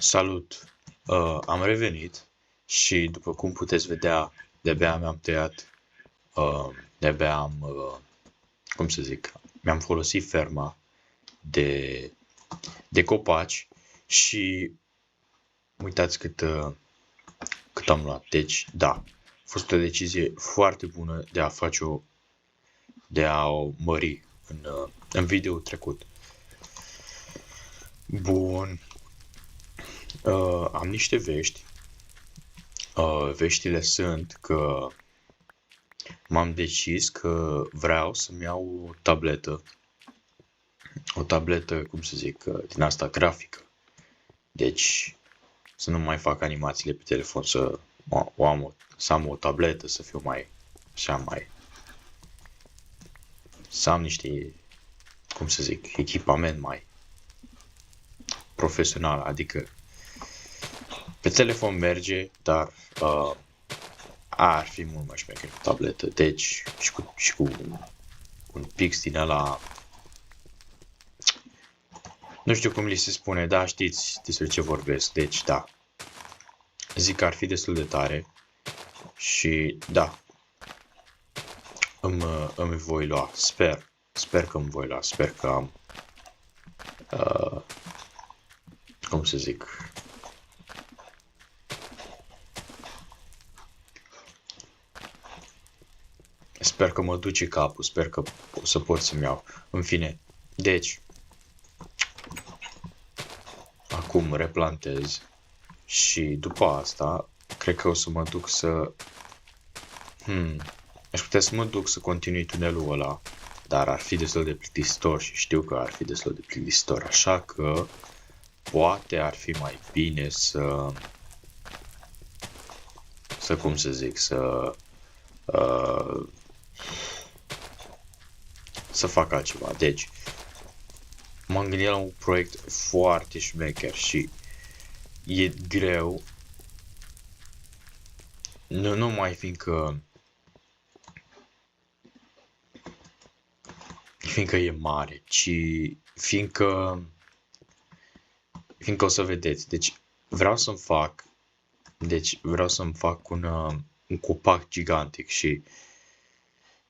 Salut! Am revenit și după cum puteți vedea, de-abia mi-am tăiat, de-abia am, cum să zic, mi-am folosit ferma de, de copaci și uitați cât am luat. Deci, da, a fost o decizie foarte bună de a o mări în video trecut. Bun, am niște vești. Veștile sunt că m-am decis că vreau să-mi iau o tabletă, cum să zic, din asta grafică. Deci, să nu mai fac animațiile pe telefon, să am o tabletă, să fiu să am niște, cum să zic, echipament mai profesional, adică pe telefon merge, dar ar fi mult mai șmecher cu tabletă. Deci, și cu un pix din ăla, nu știu cum li se spune, dar știți despre ce vorbesc. Deci, da, zic că ar fi destul de tare și, da, îmi voi lua, sper că îmi voi lua, sper că am, cum să zic, sper că mă duce capul, sper că o să pot să-mi iau. În fine, deci, acum replantez și după asta, cred că o să mă duc să... Aș putea să mă duc să continui tunelul ăla, dar ar fi destul de plictisitor și știu că ar fi destul de plictisitor, așa că poate ar fi mai bine să cum să zic, să fac altceva. Deci, m-am gândit la un proiect foarte șmecher și e greu, nu numai fiindcă e mare, ci fiindcă o să vedeți. Deci vreau să-mi fac un copac gigantic și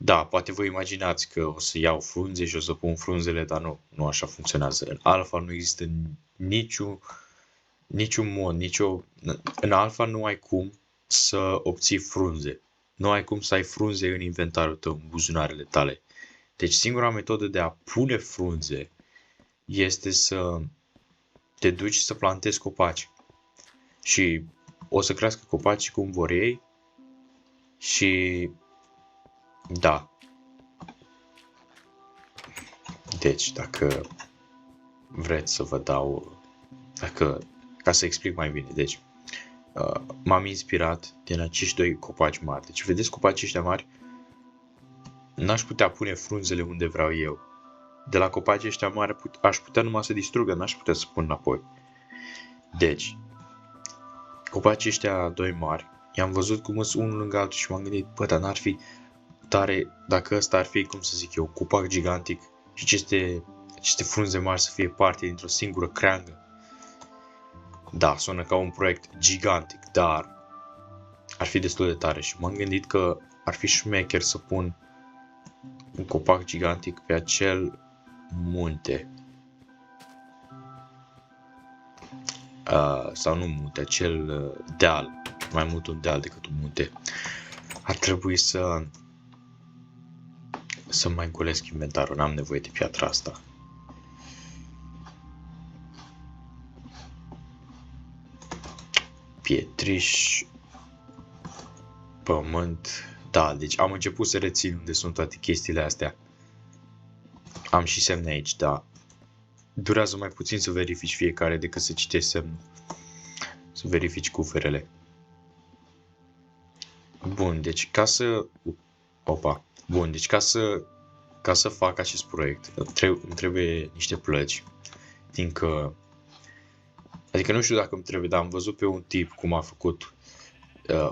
da, poate vă imaginați că o să iau frunze și o să pun frunzele, dar nu așa funcționează. În Alpha nu există niciun mod, în Alpha nu ai cum să obții frunze. Nu ai cum să ai frunze în inventarul tău, în buzunarele tale. Deci singura metodă de a pune frunze este să te duci să plantezi copaci. Și o să crească copacii cum vor ei și da. Deci, dacă vreți să vă dau, ca să explic mai bine, deci m-am inspirat din acești doi copaci mari. Deci, vedeți copacii ăștia mari? N-aș putea pune frunzele unde vreau eu. De la copacii ăștia mari aș putea numai să distrugă, n-aș putea să pun înapoi. Deci, copacii ăștia doi mari, i-am văzut cum sunt unul lângă altul și m-am gândit, bă, dar n-ar fi tare dacă ăsta ar fi, cum să zic eu, copac gigantic și aceste frunze mari să fie parte dintr-o singură creangă. Da, sună ca un proiect gigantic, dar ar fi destul de tare și m-am gândit că ar fi șmecher să pun un copac gigantic pe acel munte. Sau nu munte, acel deal, mai mult un deal decât un munte. Ar trebui să mai golesc inventarul, n-am nevoie de piatra asta. Pietriș, pământ, da, deci am început să rețin unde sunt toate chestiile astea. Am și semne aici, da. Durează mai puțin să verifici fiecare decât să citești semnul. Să verifici cuferele. Bun, deci ca să fac acest proiect, îmi trebuie niște plăci. Adică nu știu dacă îmi trebuie, dar am văzut pe un tip cum a făcut.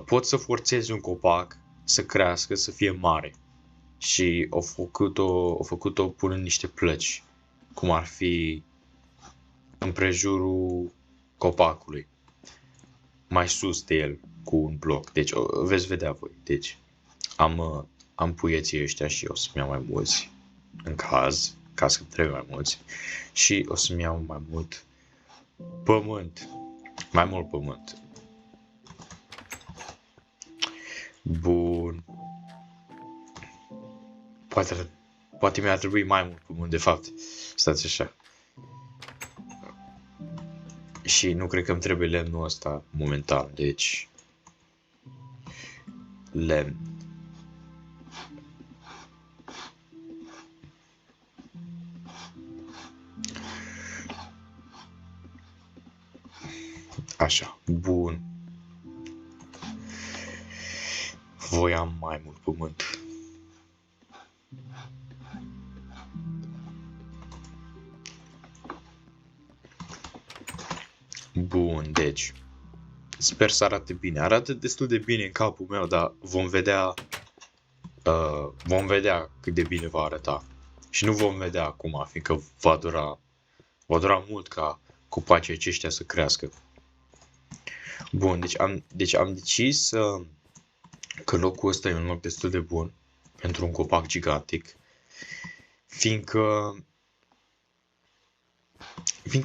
Pot să forțezi un copac să crească, să fie mare. Și au făcut-o punând niște plăci, cum ar fi împrejurul copacului, mai sus de el, cu un bloc. Deci veți vedea voi. Deci am puieții ăștia și o să-mi iau mai mulți în caz că trebuie mai mulți. Și o să-mi iau mai mult pământ. Mai mult pământ. Bun. Poate mi-ar trebui mai mult pământ, de fapt. Stați așa. Și nu cred că îmi trebuie lemnul ăsta momentan, deci... Lemn. Așa, bun. Voiam mai mult pământ. Bun, deci... Sper să arate bine. Arată destul de bine în capul meu, dar vom vedea cât de bine va arăta. Și nu vom vedea acum, fiindcă va dura mult ca copacii aceștia să crească. Bun, deci am decis că locul ăsta e un loc destul de bun pentru un copac gigantic, fiindcă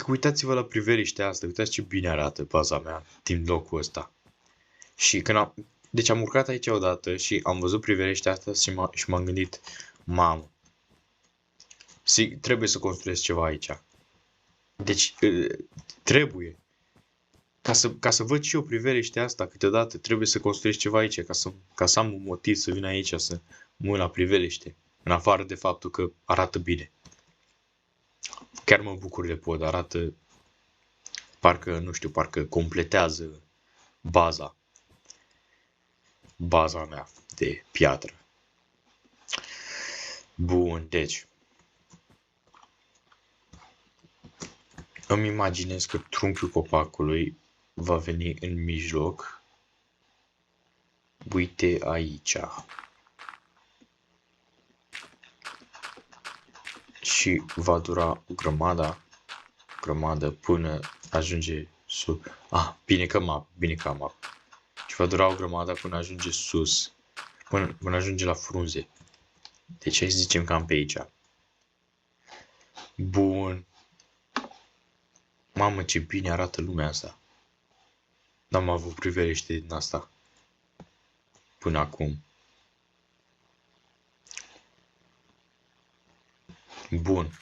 uitați-vă la priveliștea asta, uitați ce bine arată baza mea din locul ăsta. Și deci am urcat aici odată și am văzut priveliștea asta și m-am gândit, mamă, trebuie să construiesc ceva aici. Deci trebuie. Ca să văd și eu priveliștea asta câteodată, trebuie să construiesc ceva aici, ca să am un motiv să vin aici să mă uit la priveliște, în afară de faptul că arată bine. Chiar mă bucur de pod, arată parcă, nu știu, parcă completează baza mea de piatră. Bun, deci îmi imaginez că trunchiul copacului va veni în mijloc. Uite aici. Și va dura o grămadă până ajunge sus. Bine că am. Și va dura o grămadă până ajunge sus. Până ajunge la frunze. Deci hai să zicem cam pe aici. Bun. Mamă, ce bine arată lumea asta. N-am avut priveliște din asta până acum. Bun.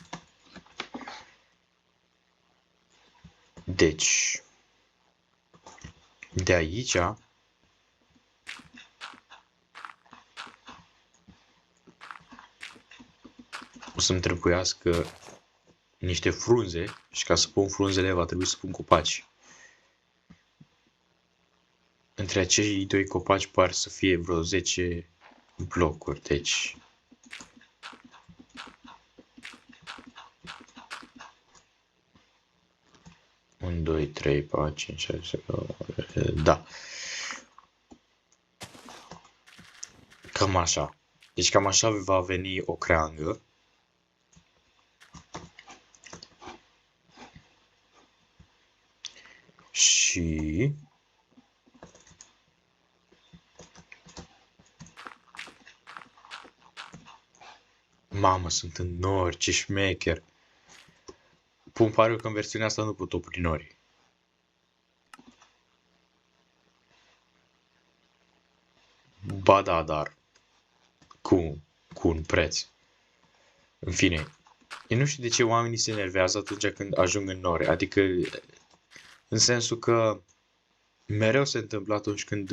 Deci, de aici o să-mi trebuiască niște frunze și ca să pun frunzele va trebui să pun copaci. Între acei doi copaci par să fie vreo 10 blocuri, deci... Un, 2, 3, 4, 5, 6, 7, da. Cam așa. Deci cam așa va veni o creangă. Și... Mamă, sunt în nori, ce șmecher. Pun pariu că în versiunea asta nu pot opri nori. Ba da, dar cu un preț. În fine, eu nu știu de ce oamenii se enervează atunci când ajung în nori. Adică, în sensul că mereu se întâmplă atunci când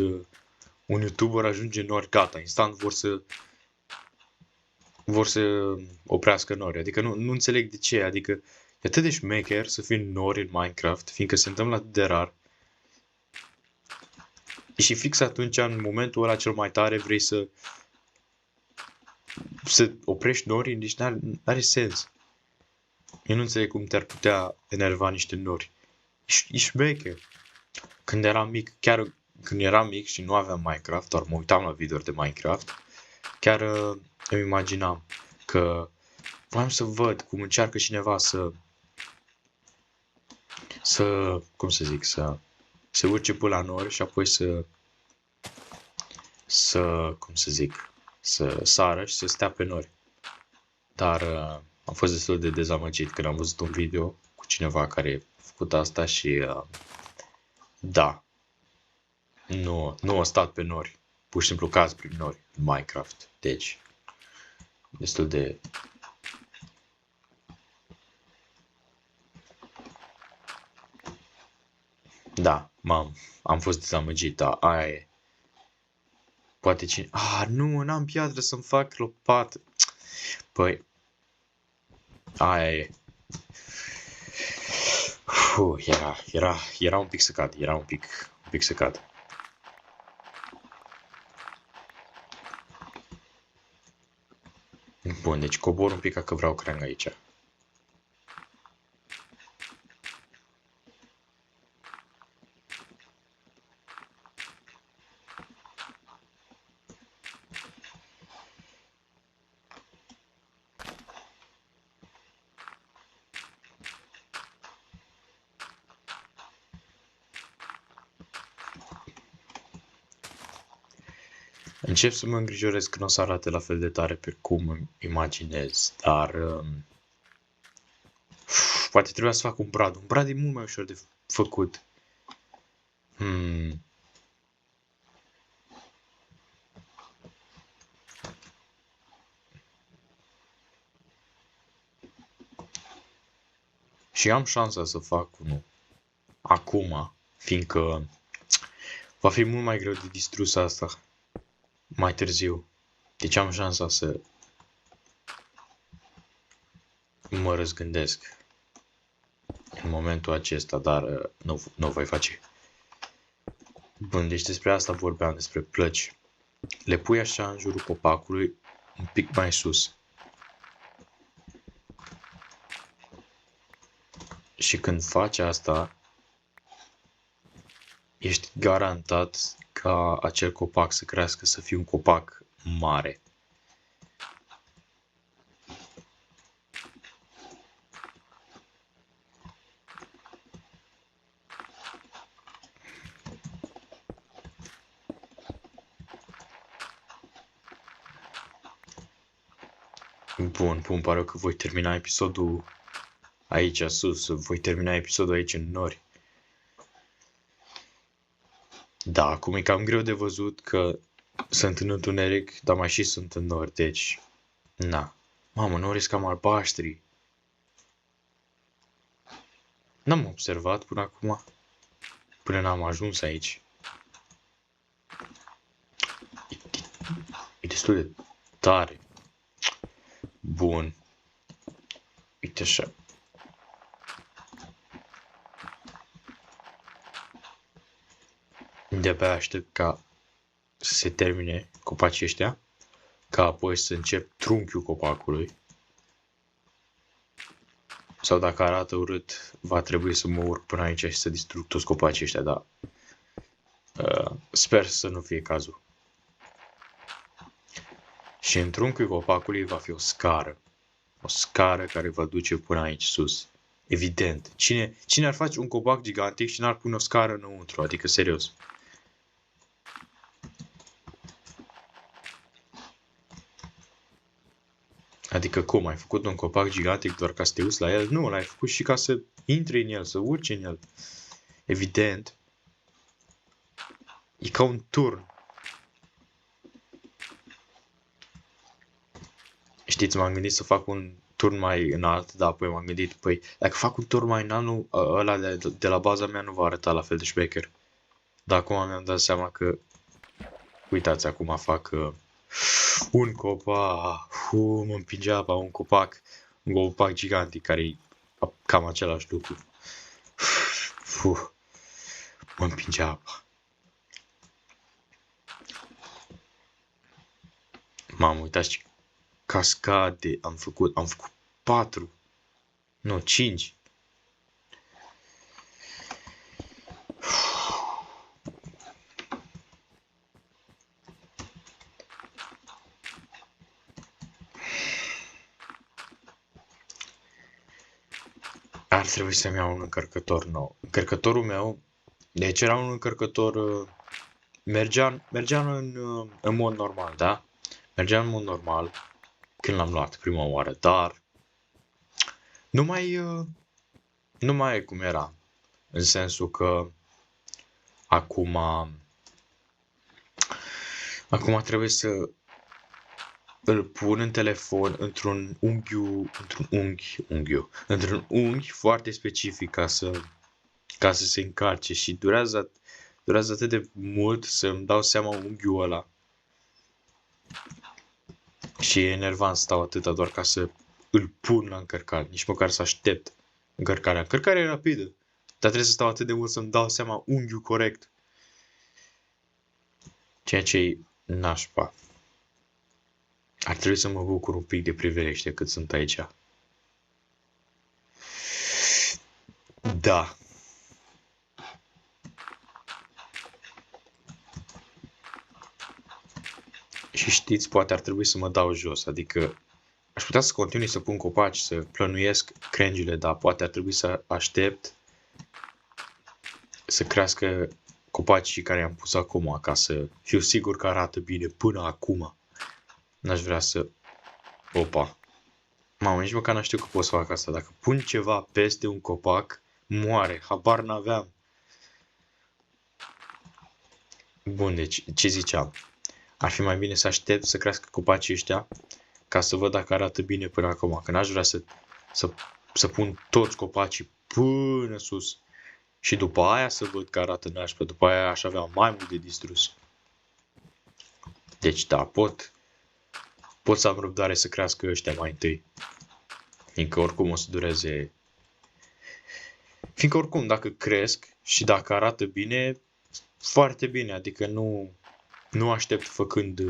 un YouTuber ajunge în nori, gata, instant vor să oprească nori. Adică nu înțeleg de ce. Adică e atât de șmecher să fii în nori în Minecraft, fiindcă se întâmplă atât de rar. Și fix atunci, în momentul ăla cel mai tare, vrei să oprești norii, deci n-are sens. Eu nu înțeleg cum te-ar putea enerva niște nori. E șmecher. Când eram mic, chiar când eram mic și nu aveam Minecraft, doar mă uitam la videouri de Minecraft, chiar îmi imaginam că voiam să văd cum încearcă cineva să cum să zic, să se urce până la nori și apoi cum să zic, să sară și să stea pe nori. Dar am fost destul de dezamăgit când am văzut un video cu cineva care a făcut asta și da, nu a stat pe nori, pur și simplu caz prin nori în Minecraft, deci destul de... Da, am fost dezamăgit, da, aia e. Poate cine... nu, n-am piatră să-mi fac lopată. Păi, aia e. Era un pic să cad, era un pic să cad. Bun, deci cobor un pic că vreau creang aici. Încep să mă îngrijorez că nu o să arate la fel de tare pe cum îmi imaginez, dar poate trebuia să fac un brad. Un brad e mult mai ușor de făcut. Și am șansa să fac unul acum, fiindcă va fi mult mai greu de distrus asta mai târziu. Deci am șansa să mă răzgândesc în momentul acesta, dar nu o voi face. Bun, deci despre asta vorbeam, despre plăci. Le pui așa în jurul copacului, un pic mai sus. Și când faci asta, ești garantat ca acel copac să crească, să fie un copac mare. Bun, îmi pare că voi termina episodul aici sus, voi termina episodul aici în nori. Da, acum e cam greu de văzut că sunt în întuneric, dar mai și sunt în nori, deci... Na. Mamă, nori sunt cam albaștri. N-am observat până acum, până n-am ajuns aici. E destul de tare. Bun. Uite așa. De-abia aștept ca să se termine copacii ăștia, ca apoi să încep trunchiul copacului. Sau dacă arată urât, va trebui să mă urc până aici și să distrug toți copacii ăștia, dar sper să nu fie cazul. Și în trunchiul copacului va fi o scară. O scară care va duce până aici sus. Evident. Cine ar face un copac gigantic și n-ar pune o scară înăuntru? Adică, serios. Adică cum? Ai făcut un copac gigantic doar ca să te uiți la el? Nu, l-ai făcut și ca să intri în el, să urci în el. Evident. E ca un turn. Știți, m-am gândit să fac un turn mai înalt, dar apoi m-am gândit, păi, dacă fac un turn mai înalt, nu, ăla de la baza mea nu va arăta la fel de șmecher. Dar acum mi-am dat seama că, uitați, acum fac un copac, mă împinge apa, un copac gigantic, care e cam același lucru. Mă împinge apa. M-am uitat și cascade am făcut 4, nu, 5. Ar trebui să-mi iau un încărcător nou. Încărcătorul meu, deci era un încărcător, mergea în mod normal, da? Mergea în mod normal când l-am luat prima oară, dar nu mai, nu mai e cum era. În sensul că acum, acum trebuie să îl pun în telefon într-un unghi foarte specific ca să se încarce și durează atât de mult să îmi dau seama unghiul ăla. Și e enervant să stau atâta doar ca să îl pun la încărcare, nici măcar să aștept încărcarea. Încărcarea e rapidă, dar trebuie să stau atât de mult să-mi dau seama unghiul corect. Ceea ce e nașpa. Ar trebui să mă bucur un pic de privilește cât sunt aici. Da. Și știți, poate ar trebui să mă dau jos, adică aș putea să continui să pun copaci, să plănuiesc crengile, dar poate ar trebui să aștept să crească copacii care i-am pus acum, ca să fiu sigur că arată bine până acum. N-aș vrea să... Opa. Mamă, nici măcar nu știu că pot să fac asta. Dacă pun ceva peste un copac, moare. Habar n-aveam. Bun, deci, ce ziceam? Ar fi mai bine să aștept să crească copacii ăștia ca să văd dacă arată bine până acum. Că n-aș vrea să pun toți copacii până sus. Și după aia să văd că arată nașpa. După aia aș avea mai mult de distrus. Deci da, pot să am răbdare să crească ăștia mai întâi. Fiindcă oricum o să dureze... Fiindcă oricum, dacă cresc și dacă arată bine, foarte bine. Adică nu aștept făcând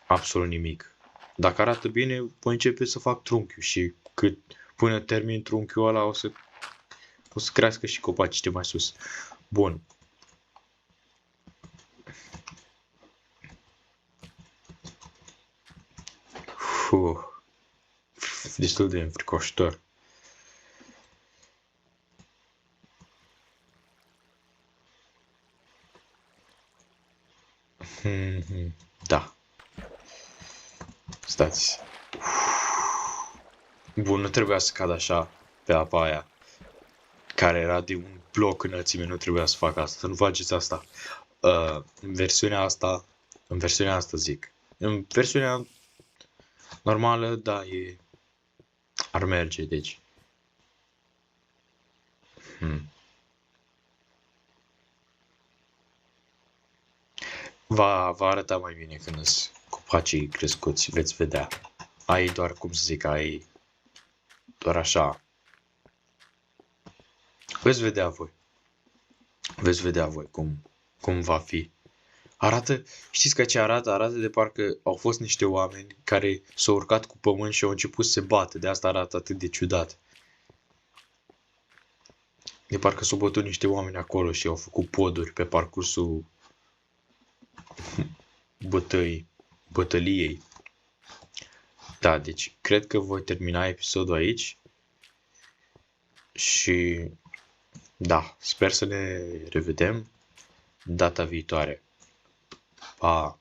absolut nimic. Dacă arată bine, voi începe să fac trunchiul și până termin trunchiul ăla o să crească și copacii de mai sus. Bun. Destul de înfricoșător. Da. Stați. Bun, nu trebuia să cad așa pe apa aia, care era de un bloc înălțime, nu trebuia să fac asta, să nu faceți asta. În versiunea asta zic. În versiunea normală, da, ar merge, deci. Va arăta mai bine când sunt copacii crescuți, veți vedea. Ai doar, cum să zic, ai doar așa. Veți vedea voi cum va fi. Știți că ce arată? Arată de parcă au fost niște oameni care s-au urcat cu pământ și au început să se bată. De asta arată atât de ciudat. De parcă s-au bătut niște oameni acolo și au făcut poduri pe parcursul bătăliei. Da, deci cred că voi termina episodul aici. Și da, sper să ne revedem data viitoare. Pa!